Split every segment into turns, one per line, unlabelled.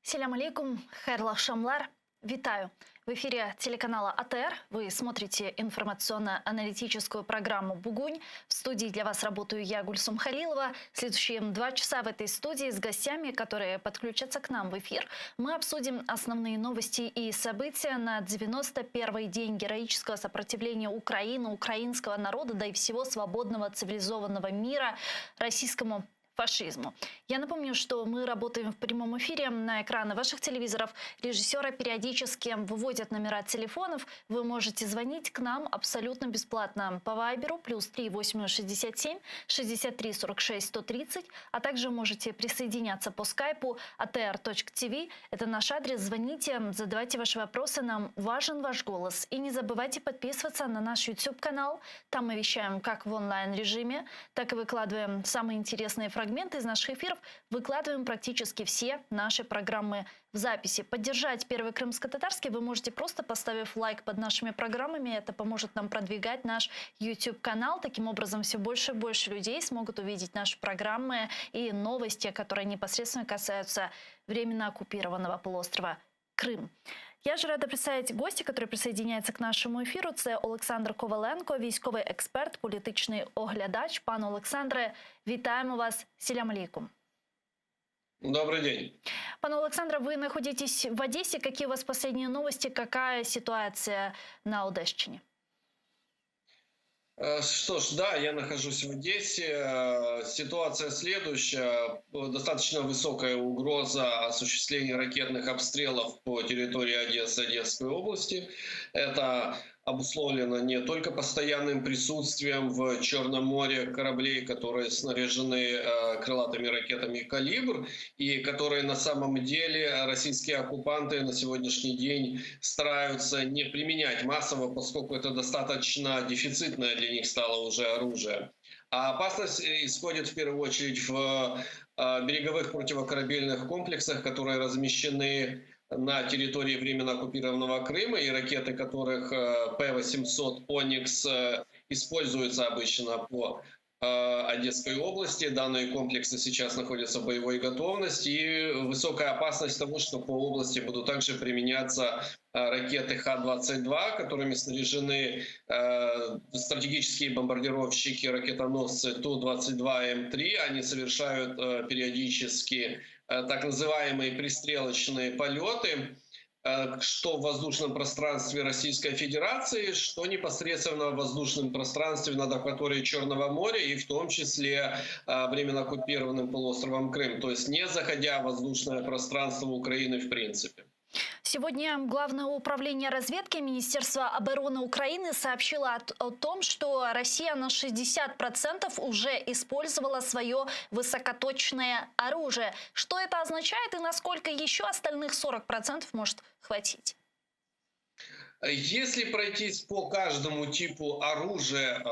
Селям алейкум, хайрлах шамлар. Витаю! В эфире телеканала АТР вы смотрите информационно-аналитическую программу «Бугунь». В студии для вас работаю я, Гульсум Халилова. Следующие 2 часа в этой студии с гостями, которые подключатся к нам в эфир, мы обсудим основные новости и события на 91-й день героического сопротивления Украины, украинского народа, да и всего свободного цивилизованного мира российскому фашизму. Я напомню, что мы работаем в прямом эфире. На экраны ваших телевизоров режиссеры периодически выводят номера телефонов. Вы можете звонить к нам абсолютно бесплатно по Вайберу +3 8067 63 46 130, а также можете присоединяться по скайпу atr.tv. Это наш адрес. Звоните, задавайте ваши вопросы. Нам важен ваш голос. И не забывайте подписываться на наш YouTube-канал. Там мы вещаем как в онлайн-режиме, так и выкладываем самые интересные фрагменты из наших эфиров, выкладываем практически все наши программы в записи. Поддержать Первый крымско-татарский вы можете просто поставив лайк под нашими программами. Это поможет нам продвигать наш YouTube-канал. Таким образом, все больше и больше людей смогут увидеть наши программы и новости, которые непосредственно касаются временно оккупированного полуострова Крым. Я ж рада представити гості, який присоединяється к нашому ефіру. Це Олександр Коваленко, військовий експерт, політичний оглядач. Пане Олександре, вітаємо вас. Селям алейкум.
Добрый день.
Пане Олександре, вы находитесь в Одессе. Какие у вас последние новости? Какая ситуация на Одещине?
Что ж, да, я нахожусь в Одессе. Ситуация следующая. Достаточно высокая угроза осуществления ракетных обстрелов по территории Одессы, Одесской области. Это обусловлено не только постоянным присутствием в Черном море кораблей, которые снаряжены крылатыми ракетами «Калибр», и которые на самом деле российские оккупанты на сегодняшний день стараются не применять массово, поскольку это достаточно дефицитное для них стало уже оружие. А опасность исходит в первую очередь в береговых противокорабельных комплексах, которые размещены на территории временно оккупированного Крыма, и ракеты которых П-800 «Оникс» используются обычно по Одесской области. Данные комплексы сейчас находятся в боевой готовности, и высокая опасность того, что по области будут также применяться ракеты Х-22, которыми снаряжены стратегические бомбардировщики, ракетоносцы Ту-22М3. Они совершают периодически так называемые пристрелочные полеты, что в воздушном пространстве Российской Федерации, что непосредственно в воздушном пространстве над акваторией Черного моря, и в том числе временно оккупированным полуостровом Крым, то есть не заходя в воздушное пространство Украины в принципе.
Сегодня Главное управление разведки Министерства обороны Украины сообщило о том, что Россия на 60% уже использовала свое высокоточное оружие. Что это означает и насколько еще остальных 40% может хватить?
Если пройтись по каждому типу оружия,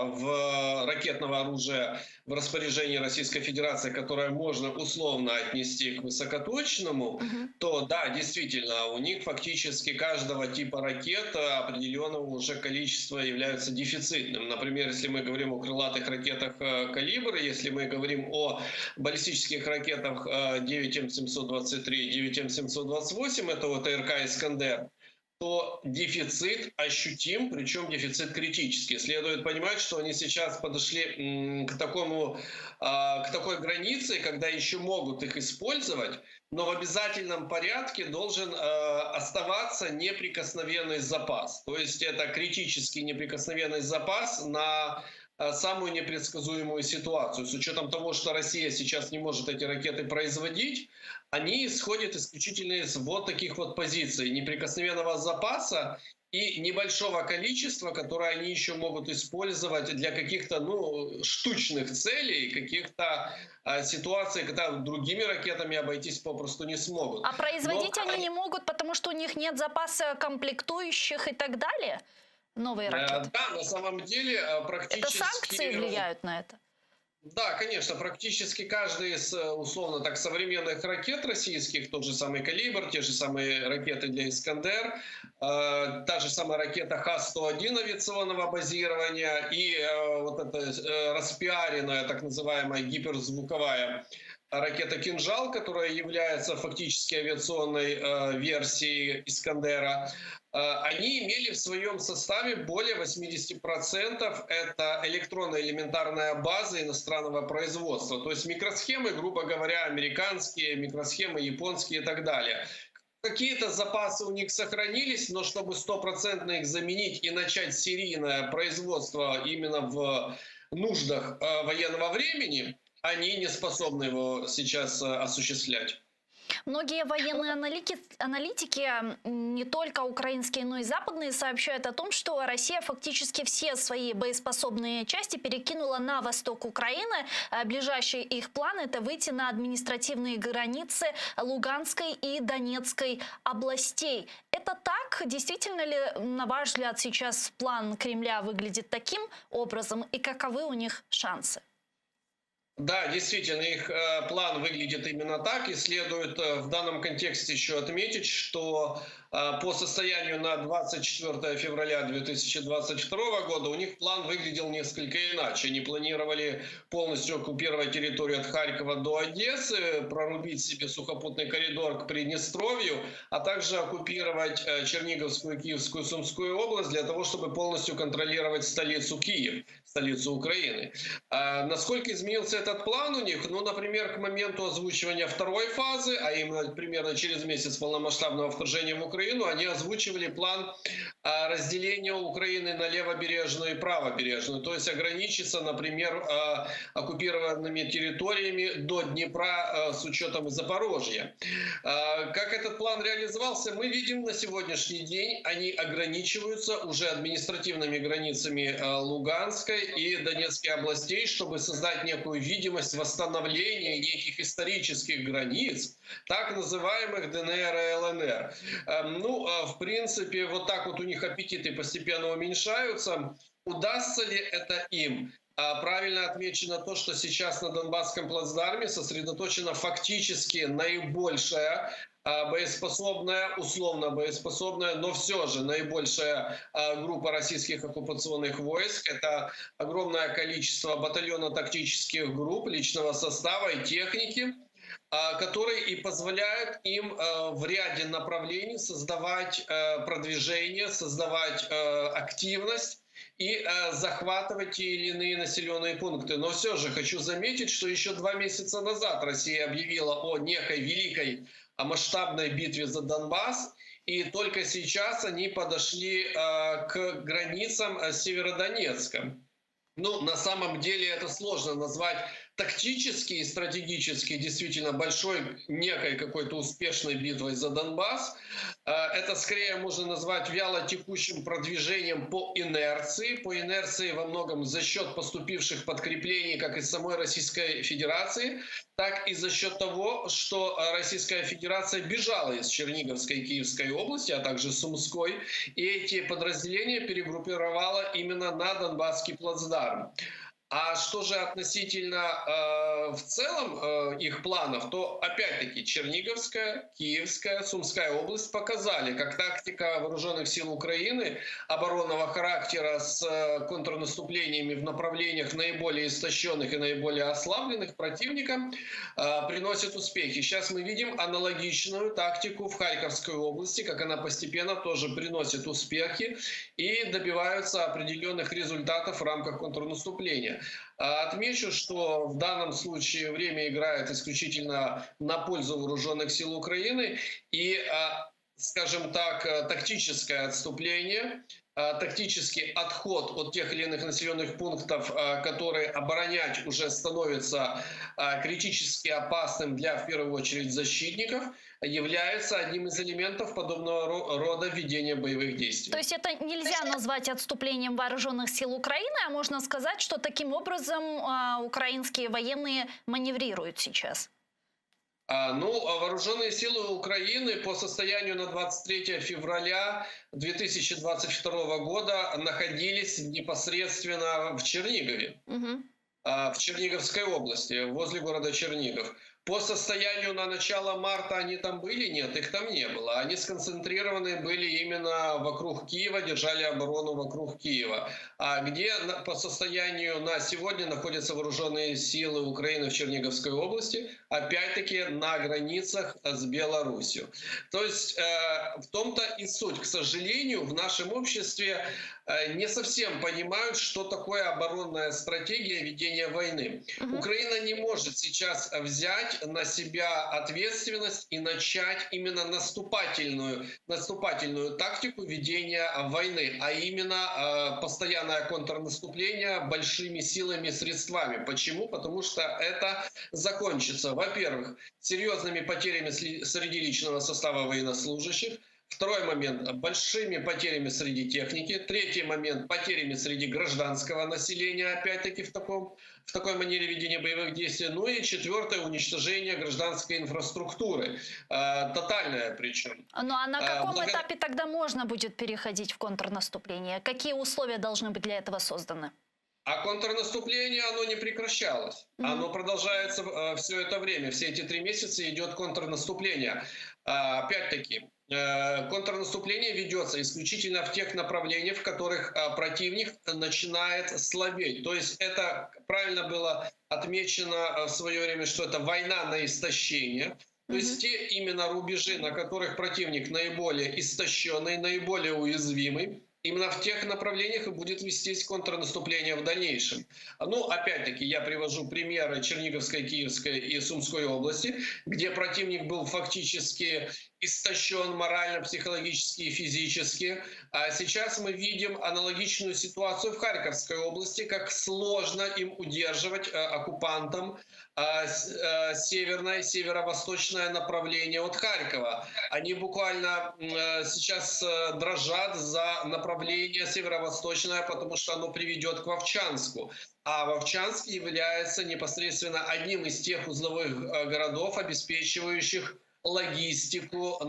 ракетного оружия в распоряжении Российской Федерации, которое можно условно отнести к высокоточному, то да, действительно, у них фактически каждого типа ракет определенного уже количества являются дефицитным. Например, если мы говорим о крылатых ракетах «Калибр», если мы говорим о баллистических ракетах 9М723 и 9М728, это вот РК «Искандер», то дефицит ощутим, причем дефицит критический. Следует понимать, что они сейчас подошли к такой границе, когда еще могут их использовать, но в обязательном порядке должен оставаться неприкосновенный запас. То есть это критический неприкосновенный запас на самую непредсказуемую ситуацию. С учетом того, что Россия сейчас не может эти ракеты производить, они исходят исключительно из вот таких вот позиций: неприкосновенного запаса и небольшого количества, которое они еще могут использовать для каких-то штучных целей, каких-то ситуаций, когда другими ракетами обойтись попросту не смогут.
А производить они не могут, потому что у них нет запаса комплектующих и так далее? Новые ракеты?
Да, на самом деле практически...
Это санкции влияют на это?
Да, конечно, практически каждый из, условно так, современных ракет российских, тот же самый «Калибр», те же самые ракеты для «Искандер», та же самая ракета Х-101 авиационного базирования и вот эта распиаренная, так называемая гиперзвуковая ракета «Кинжал», которая является фактически авиационной версией «Искандера», они имели в своем составе более 80%. Это электронная элементарная база иностранного производства. То есть микросхемы, грубо говоря, американские, микросхемы японские и так далее. Какие-то запасы у них сохранились, но чтобы стопроцентно их заменить и начать серийное производство именно в нуждах военного времени, они не способны его сейчас осуществлять.
Многие военные аналитики, не только украинские, но и западные, сообщают о том, что Россия фактически все свои боеспособные части перекинула на восток Украины. Ближайший их план – это выйти на административные границы Луганской и Донецкой областей. Это так? Действительно ли, на ваш взгляд, сейчас план Кремля выглядит таким образом? И каковы у них шансы?
Да, действительно, их план выглядит именно так. И следует в данном контексте еще отметить, что по состоянию на 24 февраля 2022 года у них план выглядел несколько иначе. Они планировали полностью оккупировать территорию от Харькова до Одессы, прорубить себе сухопутный коридор к Приднестровью, а также оккупировать Черниговскую, Киевскую, Сумскую область для того, чтобы полностью контролировать столицу Киев, столицу Украины. Насколько изменился этот план у них? Ну, например, к моменту озвучивания второй фазы, а именно примерно через месяц полномасштабного вторжения в Украину, они озвучивали план разделения Украины на левобережную и правобережную, то есть ограничиться, например, оккупированными территориями до Днепра с учетом Запорожья. Как этот план реализовался, мы видим на сегодняшний день. Они ограничиваются уже административными границами Луганской и Донецкой областей, чтобы создать некую видимость восстановления неких исторических границ, так называемых ДНР и ЛНР. Ну, в принципе, вот так вот у них аппетиты постепенно уменьшаются. Удастся ли это им? Правильно отмечено то, что сейчас на Донбасском плацдарме сосредоточена фактически наибольшая боеспособная, условно боеспособная, но все же наибольшая группа российских оккупационных войск. Это огромное количество батальонно-тактических групп, личного состава и техники, которые и позволяют им в ряде направлений создавать продвижение, создавать активность и захватывать те или иные населенные пункты. Но все же хочу заметить, что еще 2 месяца назад Россия объявила о некой великой масштабной битве за Донбасс, и только сейчас они подошли к границам Северодонецка. Ну, на самом деле это сложно назвать тактически и стратегически действительно большой некой какой-то успешной битвой за Донбасс. Это скорее можно назвать вяло текущим продвижением по инерции во многом за счет поступивших подкреплений как из самой Российской Федерации, так и за счет того, что Российская Федерация бежала из Черниговской и Киевской области, а также Сумской, и эти подразделения перегруппировала именно на Донбасский плацдарм. А что же относительно в целом их планов, то опять-таки Черниговская, Киевская, Сумская область показали, как тактика вооруженных сил Украины оборонного характера с контрнаступлениями в направлениях наиболее истощенных и наиболее ослабленных противника приносит успехи. Сейчас мы видим аналогичную тактику в Харьковской области, как она постепенно тоже приносит успехи и добиваются определенных результатов в рамках контрнаступления. Отмечу, что в данном случае время играет исключительно на пользу вооруженных сил Украины и, скажем так, тактическое отступление, тактический отход от тех или иных населенных пунктов, которые оборонять уже становится критически опасным для, в первую очередь, защитников, является одним из элементов подобного рода ведения боевых действий.
То есть это нельзя назвать отступлением вооруженных сил Украины, а можно сказать, что таким образом украинские военные маневрируют сейчас?
Ну, вооруженные силы Украины по состоянию на 23 февраля 2022 года находились непосредственно в Чернигове, в Черниговской области, возле города Чернигов. По состоянию на начало марта они там были? Нет, их там не было. Они сконцентрированы были именно вокруг Киева, держали оборону вокруг Киева. А где по состоянию на сегодня находятся вооруженные силы Украины в Черниговской области? Опять-таки на границах с Беларусью. То есть в том-то и суть. К сожалению, в нашем обществе не совсем понимают, что такое оборонная стратегия ведения войны. Украина не может сейчас взять на себя ответственность и начать именно наступательную тактику ведения войны, а именно постоянное контрнаступление большими силами и средствами. Почему? Потому что это закончится, во-первых, серьезными потерями среди личного состава военнослужащих. Второй момент – большими потерями среди техники. Третий момент – потерями среди гражданского населения, опять-таки в такой манере ведения боевых действий. Ну и четвертое – уничтожение гражданской инфраструктуры. Тотальное причем.
Ну а на каком этапе тогда можно будет переходить в контрнаступление? Какие условия должны быть для этого созданы?
А контрнаступление, оно не прекращалось. Оно продолжается все это время. Все эти 3 месяца идет контрнаступление. Опять-таки, контрнаступление ведется исключительно в тех направлениях, в которых противник начинает слабеть. То есть это правильно было отмечено в свое время, что это война на истощение. То есть те именно рубежи, на которых противник наиболее истощенный, наиболее уязвимый, именно в тех направлениях и будет вестись контрнаступление в дальнейшем. Ну, опять-таки, я привожу примеры Черниговской, Киевской и Сумской области, где противник был фактически истощен морально, психологически и физически. А сейчас мы видим аналогичную ситуацию в Харьковской области, как сложно им удерживать оккупантам северное, северо-восточное направление от Харькова. Они буквально сейчас дрожат за направление северо-восточное, потому что оно приведет к Вовчанску. А Вовчанск является непосредственно одним из тех узловых городов, обеспечивающих логистику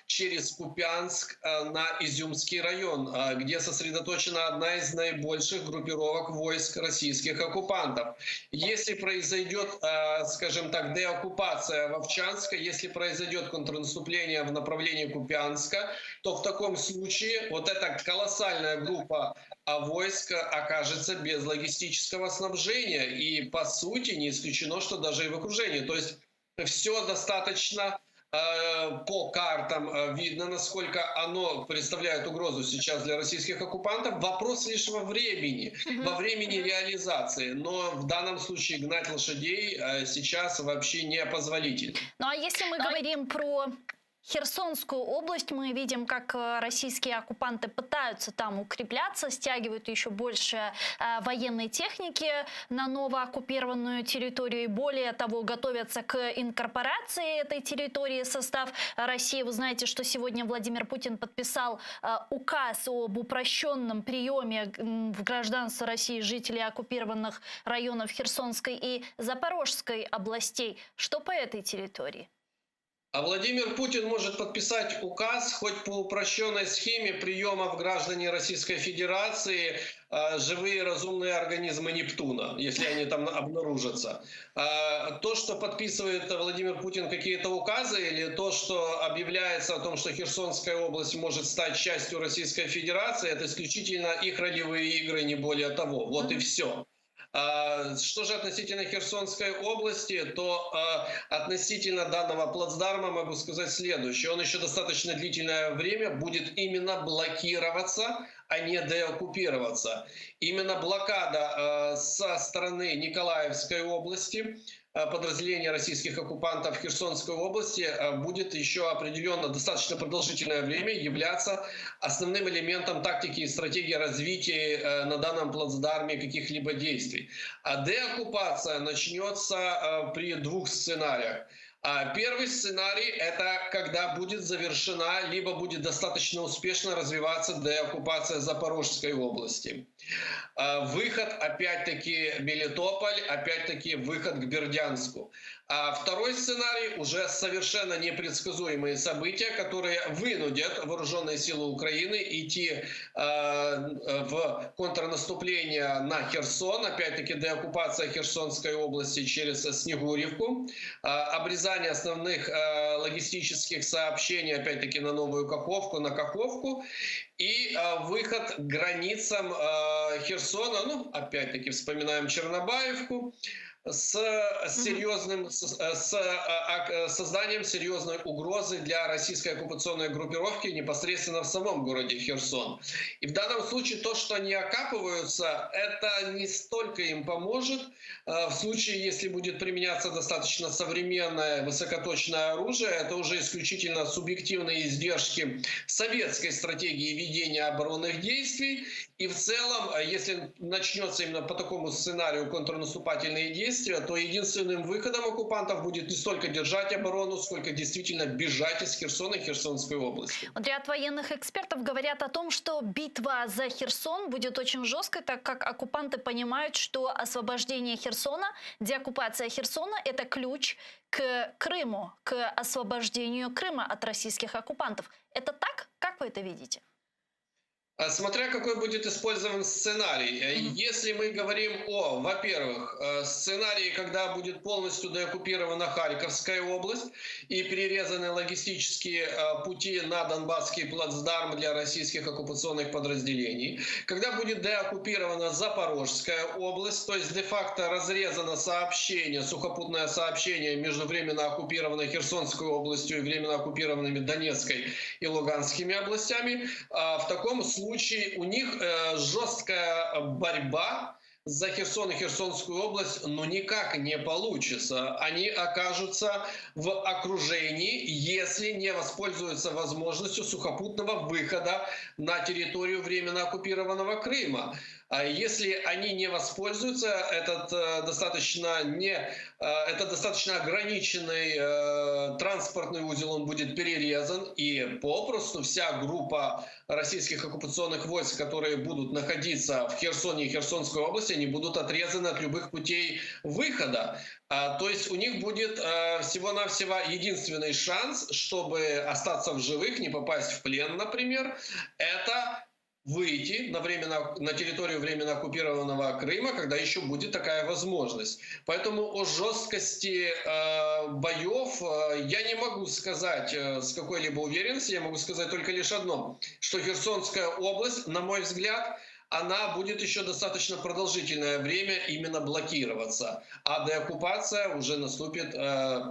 через Купянск на Изюмский район, где сосредоточена одна из наибольших группировок войск российских оккупантов. Если произойдет, скажем так, деоккупация Вовчанска, если произойдет контрнаступление в направлении Купянска, то в таком случае вот эта колоссальная группа войск окажется без логистического снабжения. И по сути не исключено, что даже и в окружении. То есть все достаточно по картам видно, насколько оно представляет угрозу сейчас для российских оккупантов. Вопрос лишь во времени реализации. Но в данном случае гнать лошадей сейчас вообще не позволительно.
Ну а если мы говорим про Херсонскую область, мы видим, как российские оккупанты пытаются там укрепляться, стягивают еще больше военной техники на новооккупированную территорию. И более того, готовятся к инкорпорации этой территории в состав России. Вы знаете, что сегодня Владимир Путин подписал указ об упрощенном приеме в гражданство России жителей оккупированных районов Херсонской и Запорожской областей. Что по этой территории?
А Владимир Путин может подписать указ хоть по упрощенной схеме приема в граждане Российской Федерации живые разумные организмы Нептуна, если они там обнаружатся. То, что подписывает Владимир Путин какие-то указы, или то, что объявляется о том, что Херсонская область может стать частью Российской Федерации, это исключительно их ролевые игры, не более того. Вот и все. Что же относительно Херсонской области, то относительно данного плацдарма могу сказать следующее. Он еще достаточно длительное время будет именно блокироваться, а не деоккупироваться. Именно блокада со стороны Николаевской области, подразделения российских оккупантов в Херсонской области будет еще определенно достаточно продолжительное время являться основным элементом тактики и стратегии развития на данном плацдарме каких-либо действий. А деоккупация начнется при 2 сценариях. Первый сценарий – это когда будет завершена, либо будет достаточно успешно развиваться деоккупация Запорожской области. Выход, опять-таки, Мелитополь, опять-таки, выход к Бердянску. А второй сценарий – уже совершенно непредсказуемые события, которые вынудят вооруженные силы Украины идти в контрнаступление на Херсон, опять-таки, деоккупация Херсонской области через Снегуревку, обрезание основных логистических сообщений, опять-таки, на Новую Каховку, на Каховку, и выход к границам Херсона, ну, опять-таки, вспоминаем Чернобаевку, с созданием серьезной угрозы для российской оккупационной группировки непосредственно в самом городе Херсон. И в данном случае то, что они окапываются, это не столько им поможет. В случае, если будет применяться достаточно современное высокоточное оружие, это уже исключительно субъективные издержки советской стратегии ведения оборонных действий. И в целом, если начнется именно по такому сценарию контрнаступательные действия, то единственным выходом оккупантов будет не столько держать оборону, сколько действительно бежать из Херсона и Херсонской области.
Вот ряд военных экспертов говорят о том, что битва за Херсон будет очень жесткой, так как оккупанты понимают, что освобождение Херсона, деоккупация Херсона – это ключ к Крыму, к освобождению Крыма от российских оккупантов. Это так? Как вы это видите?
Смотря какой будет использован сценарий. Если мы говорим о, во-первых, сценарии, когда будет полностью деоккупирована Харьковская область и перерезаны логистические пути на Донбасский плацдарм для российских оккупационных подразделений, когда будет деоккупирована Запорожская область, то есть де-факто разрезано сообщение, сухопутное сообщение между временно оккупированной Херсонской областью и временно оккупированными Донецкой и Луганскими областями, в таком случае у них жесткая борьба за Херсон и Херсонскую область, но никак не получится. Они окажутся в окружении, если не воспользуются возможностью сухопутного выхода на территорию временно оккупированного Крыма. А если они не воспользуются, этот достаточно ограниченный транспортный узел, он будет перерезан, и попросту вся группа российских оккупационных войск, которые будут находиться в Херсоне и Херсонской области, они будут отрезаны от любых путей выхода. То есть у них будет всего-навсего единственный шанс, чтобы остаться в живых, не попасть в плен, например, это выйти на территорию временно оккупированного Крыма, когда еще будет такая возможность. Поэтому о жесткости боев я не могу сказать с какой-либо уверенностью, я могу сказать только лишь одно, что Херсонская область, на мой взгляд, она будет еще достаточно продолжительное время именно блокироваться. А деоккупация уже наступит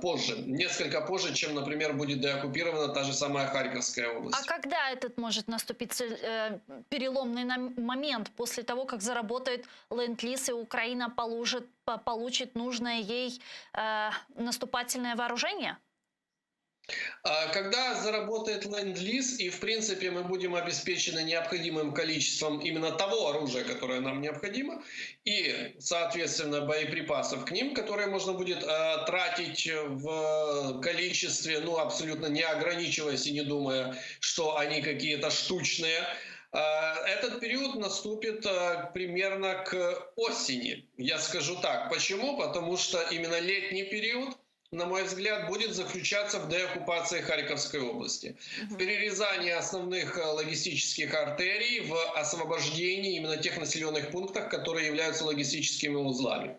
позже, несколько позже, чем, например, будет деоккупирована та же самая Харьковская область.
А когда этот может наступить переломный момент, после того, как заработает ленд-лиз и Украина получит нужное ей наступательное вооружение?
Когда заработает ленд-лиз, и в принципе мы будем обеспечены необходимым количеством именно того оружия, которое нам необходимо, и, соответственно, боеприпасов к ним, которые можно будет тратить в количестве, ну, абсолютно не ограничиваясь и не думая, что они какие-то штучные, этот период наступит примерно к осени. Я скажу так. Почему? Потому что именно летний период, на мой взгляд, будет заключаться в деоккупации Харьковской области. В перерезании основных логистических артерий, в освобождении именно тех населенных пунктов, которые являются логистическими узлами.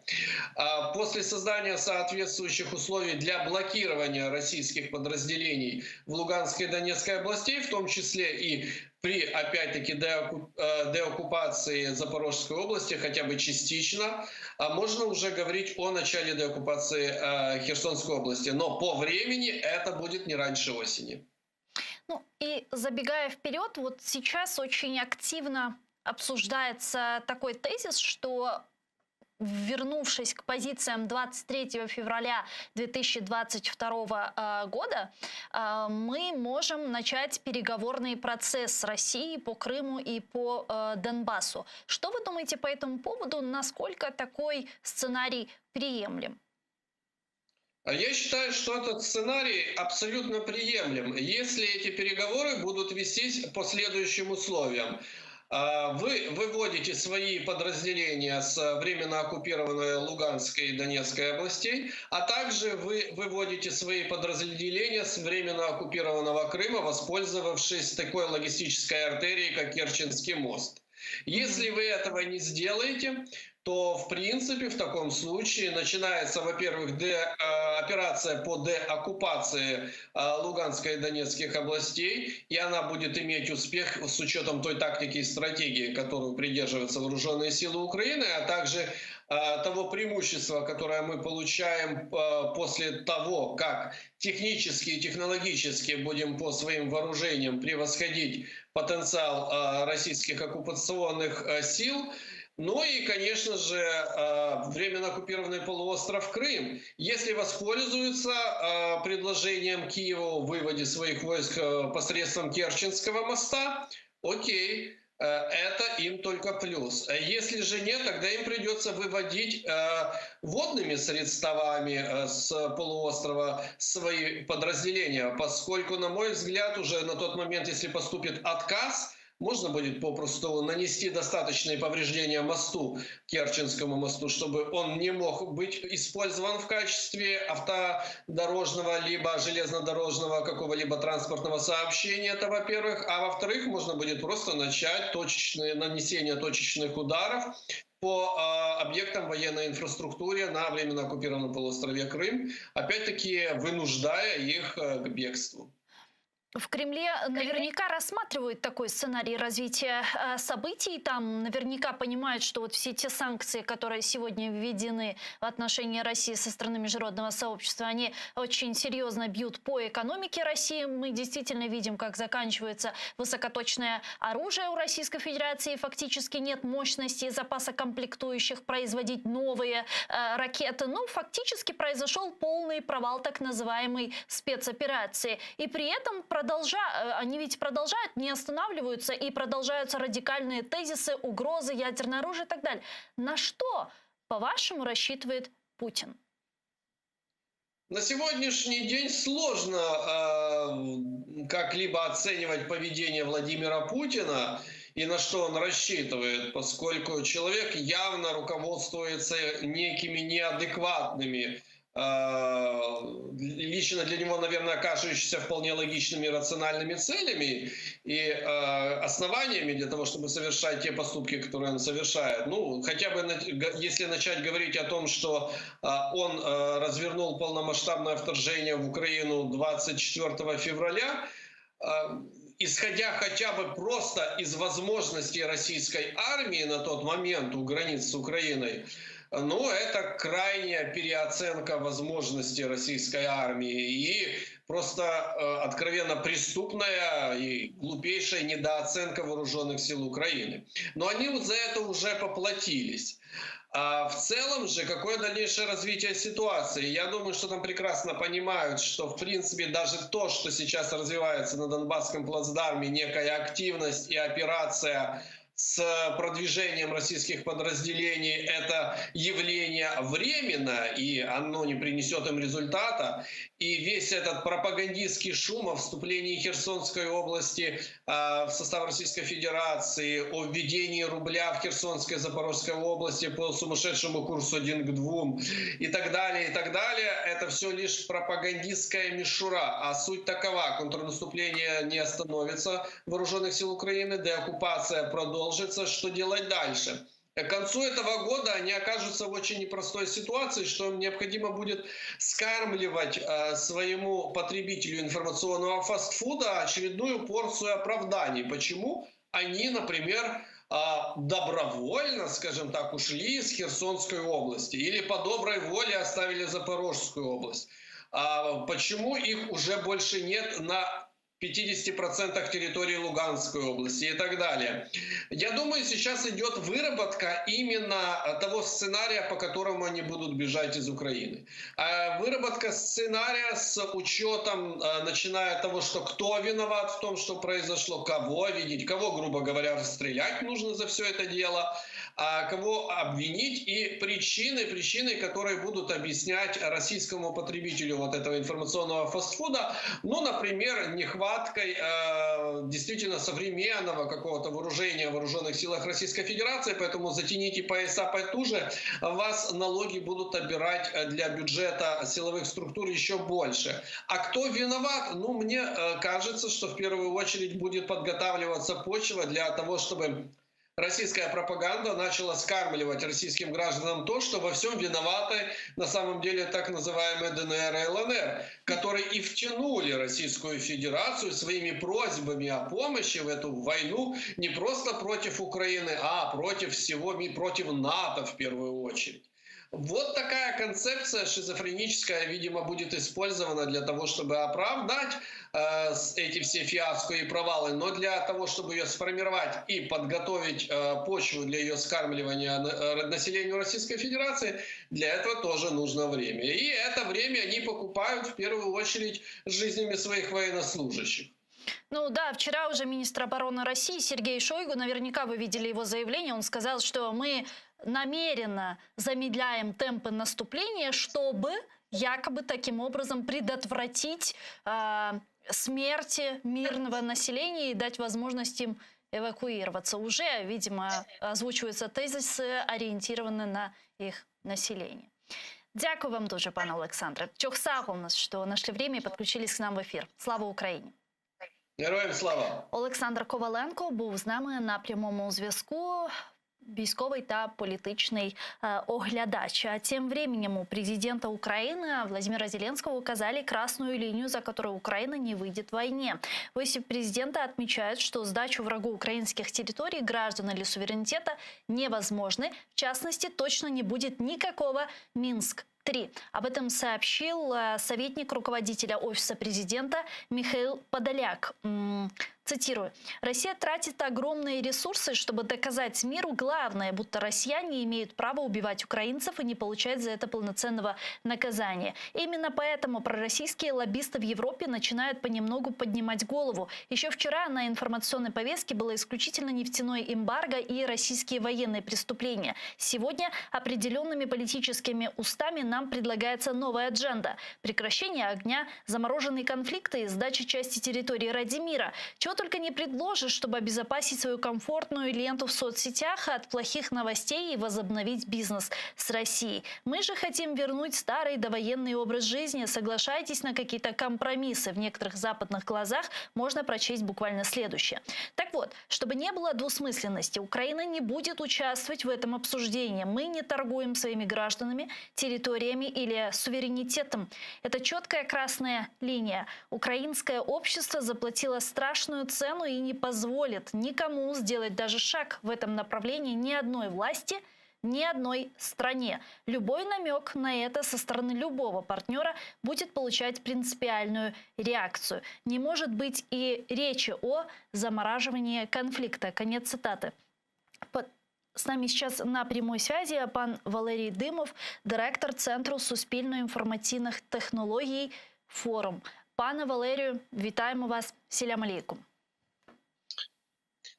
После создания соответствующих условий для блокирования российских подразделений в Луганской и Донецкой областей, в том числе и при, опять-таки, деоккупации Запорожской области, хотя бы частично, можно уже говорить о начале деоккупации Херсонской области. Но по времени это будет не раньше осени.
Ну и забегая вперед, вот сейчас очень активно обсуждается такой тезис, что, вернувшись к позициям 23 февраля 2022 года, мы можем начать переговорный процесс с Россией по Крыму и по Донбассу. Что вы думаете по этому поводу? Насколько такой сценарий приемлем?
Я считаю, что этот сценарий абсолютно приемлем, если эти переговоры будут вестись по следующим условиям. Вы выводите свои подразделения с временно оккупированной Луганской и Донецкой областей, а также вы выводите свои подразделения с временно оккупированного Крыма, воспользовавшись такой логистической артерией, как Керченский мост. Если вы этого не сделаете, то, в принципе, в таком случае начинается, во-первых, операция по деоккупации Луганской и Донецких областей, и она будет иметь успех с учетом той тактики и стратегии, которую придерживаются вооруженные силы Украины, а также того преимущества, которое мы получаем после того, как технически и технологически будем по своим вооружениям превосходить потенциал российских оккупационных сил. Ну и, конечно же, временно оккупированный полуостров Крым. Если воспользуются предложением Киева о выводе своих войск посредством Керченского моста, окей, это им только плюс. Если же нет, тогда им придется выводить водными средствами с полуострова свои подразделения, поскольку, на мой взгляд, уже на тот момент, если поступит отказ, можно будет попросту нанести достаточные повреждения мосту, Керченскому мосту, чтобы он не мог быть использован в качестве автодорожного либо железнодорожного какого-либо транспортного сообщения, это во-первых. А во-вторых, можно будет просто начать нанесение точечных ударов по объектам военной инфраструктуры на временно оккупированном полуострове Крым, опять-таки вынуждая их к бегству.
В Кремле наверняка рассматривают такой сценарий развития событий. Там наверняка понимают, что вот все те санкции, которые сегодня введены в отношении России со стороны международного сообщества, они очень серьезно бьют по экономике России. Мы действительно видим, как заканчивается высокоточное оружие у Российской Федерации. Фактически нет мощности и запаса комплектующих производить новые ракеты. Но фактически произошел полный провал так называемой спецоперации. И при этом они ведь продолжают, не останавливаются, и продолжаются радикальные тезисы, угрозы, ядерное оружие и так далее. На что, по-вашему, рассчитывает Путин?
На сегодняшний день сложно как-либо оценивать поведение Владимира Путина и на что он рассчитывает, поскольку человек явно руководствуется некими неадекватными, лично для него, наверное, кажущимися вполне логичными и рациональными целями и основаниями для того, чтобы совершать те поступки, которые он совершает. Ну, хотя бы если начать говорить о том, что он развернул полномасштабное вторжение в Украину 24 февраля, исходя хотя бы просто из возможностей российской армии на тот момент у границ с Украиной, но это крайняя переоценка возможностей российской армии и просто откровенно преступная и глупейшая недооценка вооруженных сил Украины. Но они вот за это уже поплатились. А в целом же, какое дальнейшее развитие ситуации? Я думаю, что там прекрасно понимают, что в принципе даже то, что сейчас развивается на Донбасском плацдарме, некая активность и операция с продвижением российских подразделений, это явление временно, и оно не принесет им результата. И весь этот пропагандистский шум о вступлении Херсонской области в состав Российской Федерации, о введении рубля в Херсонской и Запорожской области по сумасшедшему курсу 1 к 2 и так далее, это все лишь пропагандистская мишура. А суть такова: контрнаступление не остановится вооруженных сил Украины, деоккупация продолжится. Что делать дальше? К концу этого года они окажутся в очень непростой ситуации, что им необходимо будет скармливать своему потребителю информационного фастфуда очередную порцию оправданий. Почему они, например, добровольно, скажем так, ушли из Херсонской области или по доброй воле оставили Запорожскую область? Почему их уже больше нет на 50% территории Луганской области и так далее. Я думаю, сейчас идет выработка именно того сценария, по которому они будут бежать из Украины. Выработка сценария с учетом, начиная от того, что кто виноват в том, что произошло, кого видеть, кого, грубо говоря, расстрелять нужно за все это дело, а кого обвинить, и причины, которые будут объяснять российскому потребителю вот этого информационного фастфуда, ну, например, нехваткой действительно современного какого-то вооружения в вооруженных силах Российской Федерации, поэтому затяните пояса потуже, вас налоги будут отбирать для бюджета силовых структур еще больше. А кто виноват? Ну, мне кажется, что в первую очередь будет подготавливаться почва для того, чтобы российская пропаганда начала скармливать российским гражданам то, что во всем виноваты на самом деле так называемые ДНР и ЛНР, которые и втянули Российскую Федерацию своими просьбами о помощи в эту войну не просто против Украины, а против всего мира, против НАТО в первую очередь. Вот такая концепция шизофреническая, видимо, будет использована для того, чтобы оправдать эти все фиаско и провалы, но для того, чтобы ее сформировать и подготовить почву для ее скармливания населению Российской Федерации, для этого тоже нужно время. И это время они покупают в первую очередь жизнями своих военнослужащих.
Ну да, вчера уже министр обороны России Сергей Шойгу, наверняка вы видели его заявление, он сказал, что мы намеренно замедляем темпы наступления, чтобы якобы таким образом предотвратить смерти мирного населения и дать возможность им эвакуироваться. Уже, видимо, озвучиваются тезисы, ориентированные на их население. Дякую вам дуже, пане Олександре. Чохсагу нас, що нашли время і підключились к нам в ефір. Слава Україні!
Героям слава!
Олександр Коваленко був з нами на прямому зв'язку. Військовий та політичний оглядач. А тем временем у президента Украины Владимира Зеленского указали красную линию, за которую Украина не выйдет в войне. В офисе президента отмечают, что сдачу врагу украинских территорий, граждан или суверенитета невозможны. В частности, точно не будет никакого Минск-3. Об этом сообщил советник руководителя офиса президента Михаил Подоляк. Цитирую. «Россия тратит огромные ресурсы, чтобы доказать миру главное, будто россияне имеют право убивать украинцев и не получать за это полноценного наказания. Именно поэтому пророссийские лоббисты в Европе начинают понемногу поднимать голову. Еще вчера на информационной повестке было исключительно нефтяной эмбарго и российские военные преступления. Сегодня определенными политическими устами нам предлагается новая адженда. Прекращение огня, замороженные конфликты и сдача части территории ради мира. Чего только не предложишь, чтобы обезопасить свою комфортную ленту в соцсетях от плохих новостей и возобновить бизнес с Россией. Мы же хотим вернуть старый довоенный образ жизни. Соглашайтесь на какие-то компромиссы. В некоторых западных глазах можно прочесть буквально следующее. Так вот, чтобы не было двусмысленности, Украина не будет участвовать в этом обсуждении. Мы не торгуем своими гражданами, территориями или суверенитетом. Это четкая красная линия. Украинское общество заплатило страшную цену и не позволит никому сделать даже шаг в этом направлении ни одной власти, ни одной стране. Любой намек на это со стороны любого партнера будет получать принципиальную реакцию. Не может быть и речи о замораживании конфликта. Конец цитаты. С нами сейчас на прямой связи пан Валерій Димов, директор Центру суспільно-інформаційних технологій «Форум». Пане Валерію, вітаємо вас. Селям алейкум.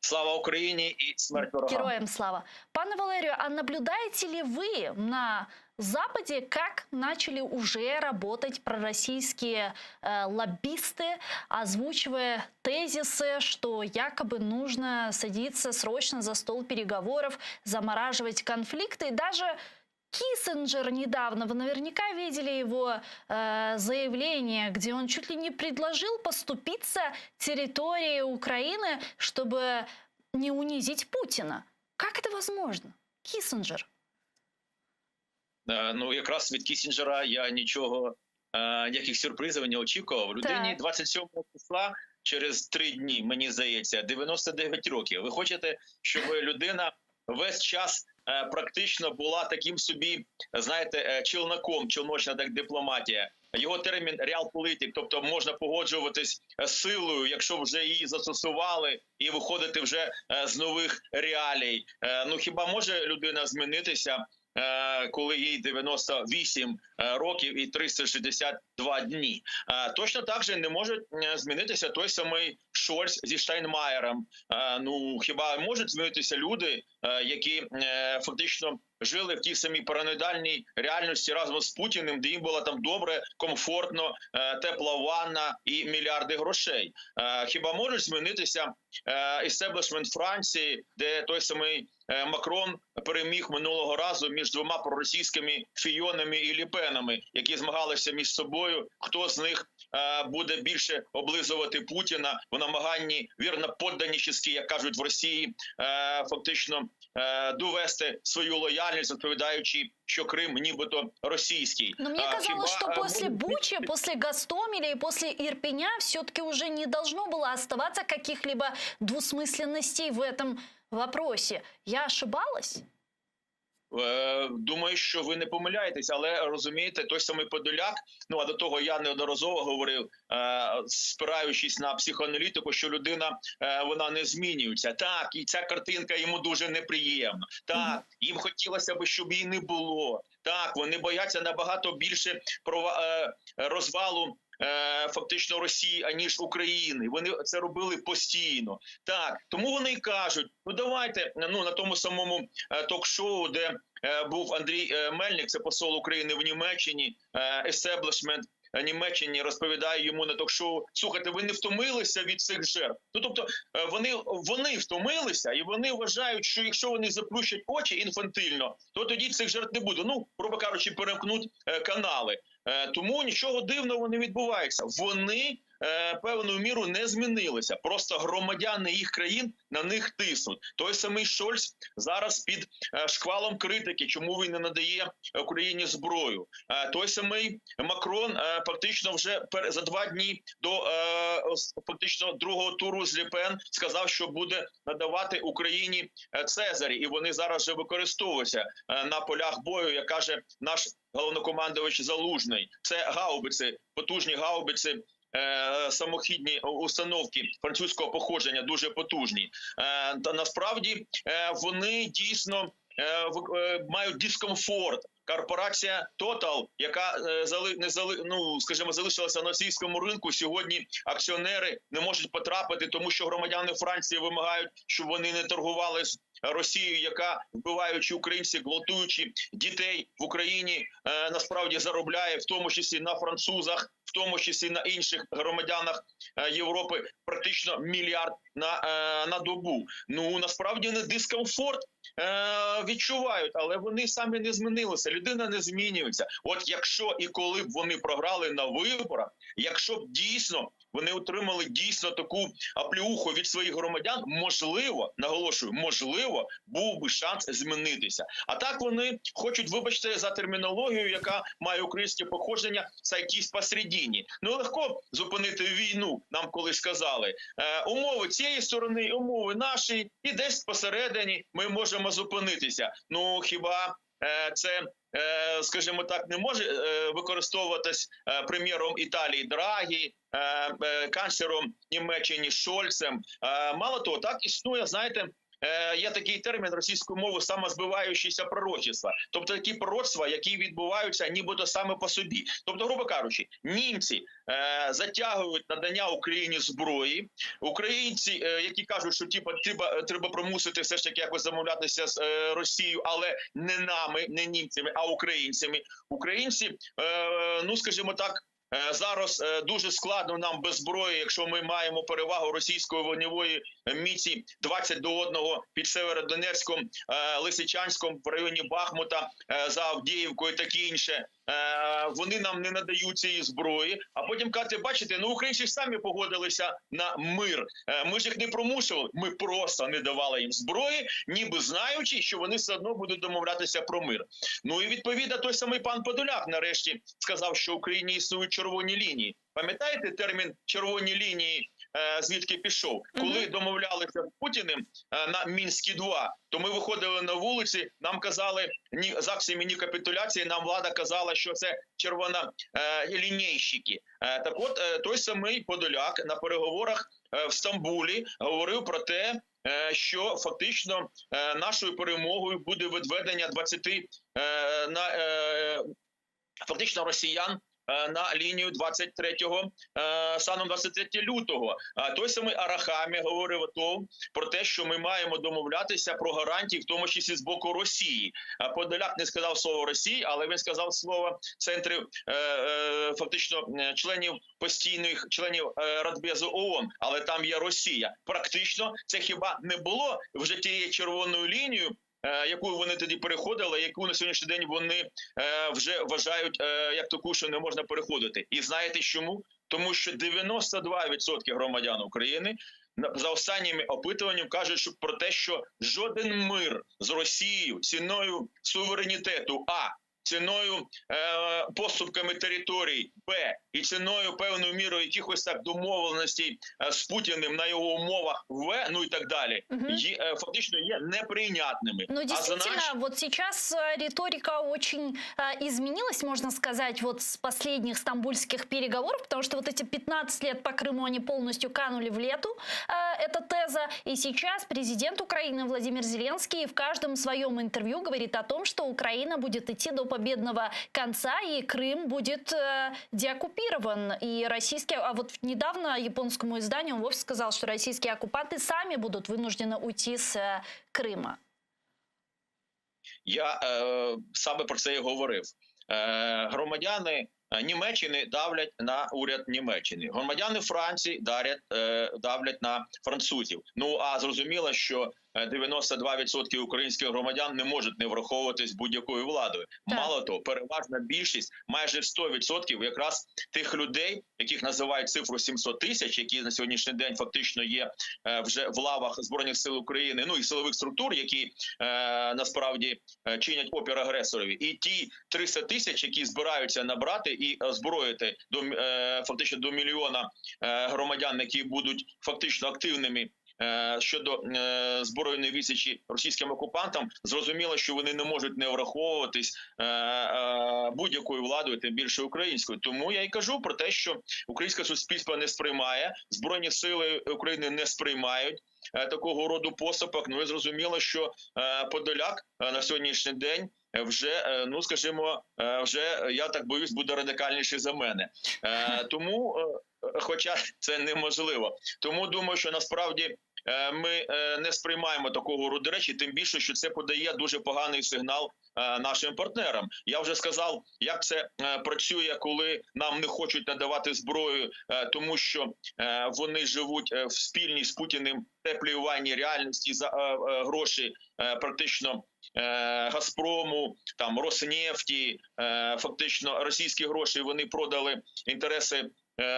Слава Украине и смерть ворогам.
Героям слава. Пане Валерию, а наблюдаете ли вы на Западе, как начали уже работать пророссийские лоббисты, озвучивая тезисы, что якобы нужно садиться срочно за стол переговоров, замораживать конфликты, и даже Киссинджер недавно, вы наверняка видели его заявление, где он чуть ли не предложил поступиться территорией Украины, чтобы не унизить Путина. Как это возможно? Киссинджер.
Ну, якраз від Кіссінджера я ніяких сюрпризів не очікував. Людині 27 числа, через 3 дні, мені здається, 99 років. Ви хочете, щоб людина весь час практично була таким собі, знаєте, челноком, челночна так дипломатія, його термін реалполітик, тобто можна погоджуватись з силою, якщо вже її застосували, і виходити вже з нових реалій. Ну хіба може людина змінитися, коли їй 98 років і 362 дні? Точно так же не може змінитися той самий Шольц зі Штайнмаєром. Ну хіба можуть змінитися люди, які фактично жили в тій самій параноїдальній реальності разом з Путіним, де їм було там добре, комфортно, тепла ванна і мільярди грошей? Хіба можуть змінитися істеблішмент Франції, де той самий Макрон переміг минулого разу між двома проросійськими Фійонами і Ліпенами, які змагалися між собою, хто з них буде більше облизувати Путіна в намаганні вірноподданнічськи, як кажуть в Росії, фактично довести свою лояльність, відповідаючи, що Крим нібито російський.
Но мне казалось, что после Бучи, после Гостомеля и после Ирпеня все-таки уже не должно было оставаться каких-либо двусмысленностей в этом вопросе. Я ошибалась?
Думаю, що ви не помиляєтесь, але розумієте, той самий Подоляк, ну а до того я неодноразово говорив, спираючись на психоаналітику, що людина, вона не змінюється. Так, і ця картинка йому дуже неприємна. Так, їм хотілося б, щоб її не було. Так, вони бояться набагато більше розвалу фактично Росії, аніж України. Вони це робили постійно. Так, тому вони і кажуть, ну давайте, ну на тому самому ток-шоу, де був Андрій Мельник, це посол України в Німеччині, естеблішмент Німеччині розповідає йому на ток-шоу: слухайте, ви не втомилися від цих жертв? Ну, тобто вони втомилися, і вони вважають, що якщо вони заплющать очі інфантильно, то тоді цих жертв не буде. Ну, грубо кажучи, перемкнуть канали. Тому нічого дивного не відбувається. Вони певною мірою не змінилися. Просто громадяни їх країн на них тиснуть. Той самий Шольц зараз під шквалом критики, чому він не надає Україні зброю. Той самий Макрон фактично вже за 2 дні до фактично другого туру з Ліпен сказав, що буде надавати Україні Цезарі. І вони зараз вже використовуються на полях бою, як каже наш головнокомандувач Залужний. Це гаубиці, потужні гаубиці, самохідні установки французького походження, дуже потужні. Та насправді вони дійсно мають дискомфорт. Корпорація Total, яка залишилася на російському ринку, сьогодні акціонери не можуть потрапити, тому що громадяни Франції вимагають, щоб вони не торгували з Росією, яка, вбиваючи українців, гвалтуючи дітей в Україні, насправді заробляє, в тому числі на французах, в тому числі на інших громадянах Європи, практично $1 мільярд на добу. Ну, насправді, не дискомфорт відчувають, але вони самі не змінилися. Людина не змінюється. От якщо і коли б вони програли на виборах, якщо б дійсно вони отримали дійсно таку аплюху від своїх громадян, можливо, наголошую, можливо, був би шанс змінитися. А так вони хочуть, вибачте за термінологію, яка має українське походження, «сойтись посередині». Ну, легко зупинити війну, нам колись казали. Умови цієї сторони, умови наші, і десь посередині ми можемо зупинитися. Ну, хіба це, скажімо так, не може використовуватись прем'єром Італії Драгі, канцлером Німеччини Шольцем? Мало того, так існує, знаєте, є такий термін російською мовою «самозбиваючіся пророчества». Тобто такі пророцтва, які відбуваються нібито саме по собі. Тобто, грубо кажучи, німці затягують надання Україні зброї, українці, які кажуть, що треба примусити все ж таки якось замовлятися з Росією, але не нами, не німцями, а українцями. Українці, ну скажімо так, зараз дуже складно нам без зброї, якщо ми маємо перевагу російської вогневої міці 20-1 під Северодонецьком, Лисичанськом, в районі Бахмута, за Авдіївкою і таке інше. Вони нам не надають цієї зброї, а потім кажуть, бачите, ну українці самі погодилися на мир. Ми ж їх не примушували, ми просто не давали їм зброї, ніби знаючи, що вони все одно будуть домовлятися про мир. Ну і відповідно той самий пан Подоляк нарешті сказав, що в Україні існують червоні лінії. Пам'ятаєте термін «червоні лінії» звідки пішов. Коли домовлялися з Путіним на Мінські 2, то ми виходили на вулиці, нам казали ні з акціями, ні капітуляції, нам влада казала, що це червонолінійщики. Так от, той самий Подоляк на переговорах в Стамбулі говорив про те, що фактично нашою перемогою буде відведення 20 фактично росіян на лінію 23-го, станом 23 лютого. Той самий Арахамія говорив про те, що ми маємо домовлятися про гарантії, в тому числі з боку Росії. Подоляк не сказав слово Росії, але він сказав слово центрів, фактично членів Радбезу ООН, але там є Росія. Практично це хіба не було вже тією червоною лінією, яку вони тоді переходили, яку на сьогоднішній день вони вже вважають як таку, що не можна переходити. І знаєте чому? Тому що 92% громадян України за останніми опитуваннями кажуть про те, що жоден мир з Росією ціною суверенітету ціною поступками територій, і ціною певною мірою якихось так домовленостей з Путіним на його умовах, ну и так далее, фактично є неприйнятними.
Ну, действительно, вот сейчас риторика очень изменилась, можно сказать, вот с последних стамбульских переговоров, потому что вот эти 15 лет по Крыму, они полностью канули в лету, эта теза, и сейчас президент Украины Владимир Зеленский в каждом своем интервью говорит о том, что Украина будет идти до победного конца, и Крым будет деоккупирован. И а вот недавно японскому изданию он вовсе сказал, что российские оккупанты сами будут вынуждены уйти с Крыма.
Я саме про це і говорив. Громадяни Німеччини давлять на уряд Німеччини. Громадяни Франції давлять на французів. Ну, а зрозуміло, що 92% українських громадян не можуть не враховуватись будь-якою владою. Так. Мало того, переважна більшість, майже 100% якраз тих людей, яких називають цифру 700 тисяч, які на сьогоднішній день фактично є вже в лавах Збройних сил України, ну і силових структур, які насправді чинять опір агресорові. І ті 300 тисяч, які збираються набрати і озброїти фактично до мільйона громадян, які будуть фактично активними щодо збройної відсічі російським окупантам, зрозуміло, що вони не можуть не враховуватись будь-якою владою, тим більше українською. Тому я й кажу про те, що українське суспільство не сприймає, Збройні сили України не сприймають такого роду поступок. Ну і зрозуміло, що Подоляк на сьогоднішній день вже, ну скажімо, вже, я так боюсь, буде радикальніший за мене. Тому, хоча це неможливо. Тому думаю, що насправді ми не сприймаємо такого роду речі, тим більше, що це подає дуже поганий сигнал нашим партнерам. Я вже сказав, як це працює, коли нам не хочуть надавати зброю, тому що вони живуть в спільній з Путіним теплій ванні реальності за гроші практично Газпрому, там Роснефті, фактично російські гроші вони продали інтереси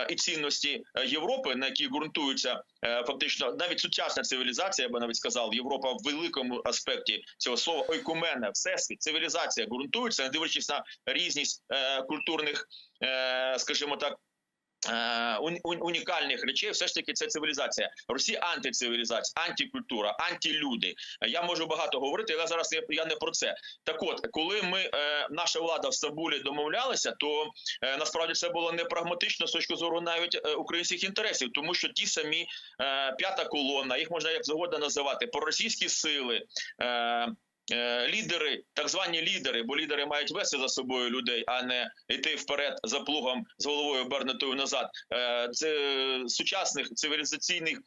і цінності Європи, на які ґрунтуються фактично навіть сучасна цивілізація, я би навіть сказав, Європа в великому аспекті цього слова ойкумена, всесвіт, цивілізація ґрунтується, не дивлячись на різність культурних, скажімо так, унікальних речей, все ж таки це цивілізація. Росія антицивілізація, антикультура, антилюди. Я можу багато говорити, але зараз я не про це. Так от, коли наша влада в Стамбулі домовлялася, то насправді це було не прагматично з точки зору навіть українських інтересів, тому що ті самі п'ята колона, їх можна як завгодно називати, проросійські сили, лідери, так звані лідери, бо лідери мають вести за собою людей, а не йти вперед за плугом з головою обернутою назад. Це сучасних цивілізаційних,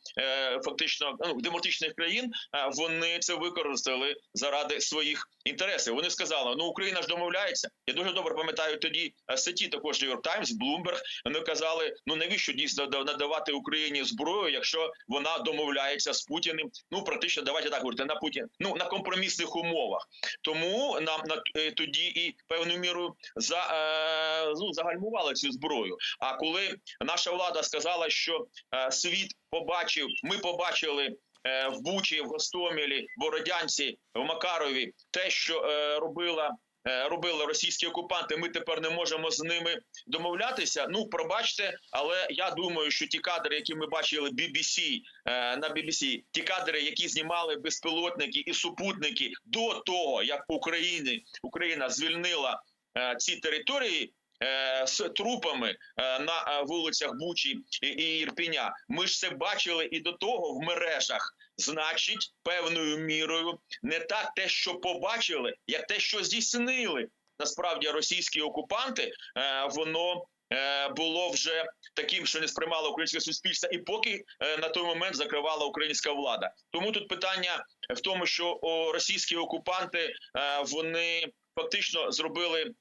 фактично, демократичних країн, вони це використали заради своїх інтересів. Вони сказали, ну Україна ж домовляється. Я дуже добре пам'ятаю тоді статті також New York Times, Bloomberg, вони казали, ну навіщо дійсно надавати Україні зброю, якщо вона домовляється з Путіним, ну практично, давайте так говорити, на Путін, ну на компромісних умовах. Тому нам тоді і певною мірою загальмували цю зброю. А коли наша влада сказала, що світ побачив, ми побачили в Бучі, в Гостомелі, в Бородянці, в Макарові те, що робила робили російські окупанти, ми тепер не можемо з ними домовлятися. Ну, пробачте, але я думаю, що ті кадри, які ми бачили на BBC, ті кадри, які знімали безпілотники і супутники до того, як Україна звільнила ці території з трупами на вулицях Бучі і Ірпіня. Ми ж це бачили і до того в мережах. Значить, певною мірою не так те, що побачили, як те, що здійснили насправді російські окупанти, воно було вже таким, що не сприймало українське суспільство, і поки на той момент закривала українська влада. Тому тут питання в тому, що російські окупанти, вони фактично зробили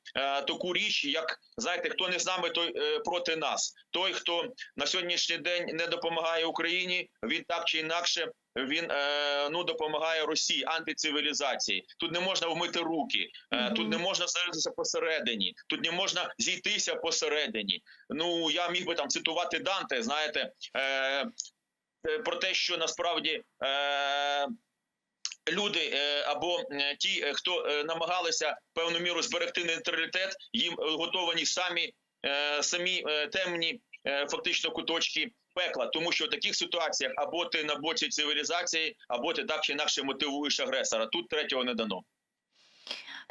таку річ, як, знаєте, хто не з нами, той проти нас. Той, хто на сьогоднішній день не допомагає Україні, він так чи інакше, він допомагає Росії, антицивілізації. Тут не можна вмити руки, тут не можна зайнятися посередині, тут не можна зійтися посередині. Ну, я міг би там цитувати Данте, знаєте, про те, що насправді люди або ті, хто намагалися певну міру зберегти нейтралітет, їм готовані самі темні фактично куточки пекла. Тому що в таких ситуаціях або ти на боці цивілізації, або ти так чи інакше мотивуєш агресора. Тут третього не дано.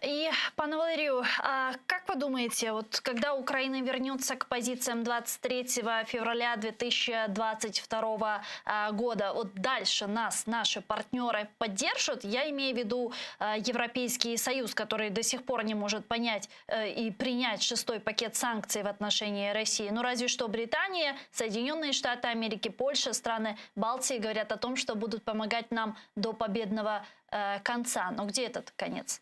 И, пане Валерию, а как вы думаете, вот когда Украина вернется к позициям 23 февраля 2022 года, вот дальше наши партнеры поддержат? Я имею в виду Европейский Союз, который до сих пор не может понять и принять 6-й пакет санкций в отношении России. Ну, разве что Британия, Соединенные Штаты Америки, Польша, страны Балтии говорят о том, что будут помогать нам до победного конца. Но где этот конец?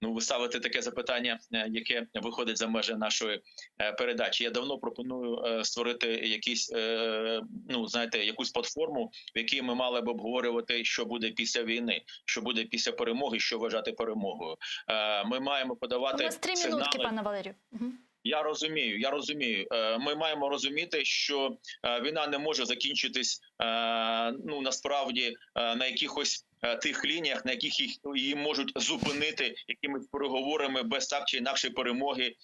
Ну, ви ставите таке запитання, яке виходить за межі нашої передачі. Я давно пропоную створити якусь платформу, в якій ми мали б обговорювати, що буде після війни, що буде після перемоги, що вважати перемогою. Ми маємо подавати
У вас 3 минутки, пане Валерію.
Я розумію. Ми маємо розуміти, що війна не може закінчитись, насправді, на якихось тих лініях, на яких її можуть зупинити якимись переговорами без так чи інакше перемоги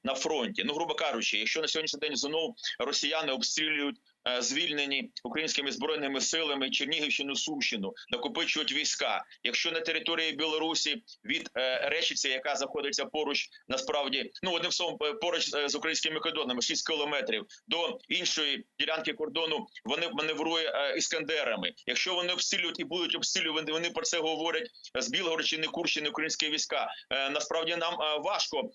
на фронті. Ну, грубо кажучи, якщо на сьогоднішній день знову росіяни обстрілюють звільнені українськими збройними силами Чернігівщину, Сумщину, накопичують війська. Якщо на території Білорусі від Речиці, яка знаходиться поруч, насправді, одним словом, поруч з українськими кордонами, 6 кілометрів, до іншої ділянки кордону вони маневрує іскандерами. Якщо вони обстрілюють і будуть обстрілювати, вони про це говорять з Білгородщини, Курщини, українські війська. Насправді нам важко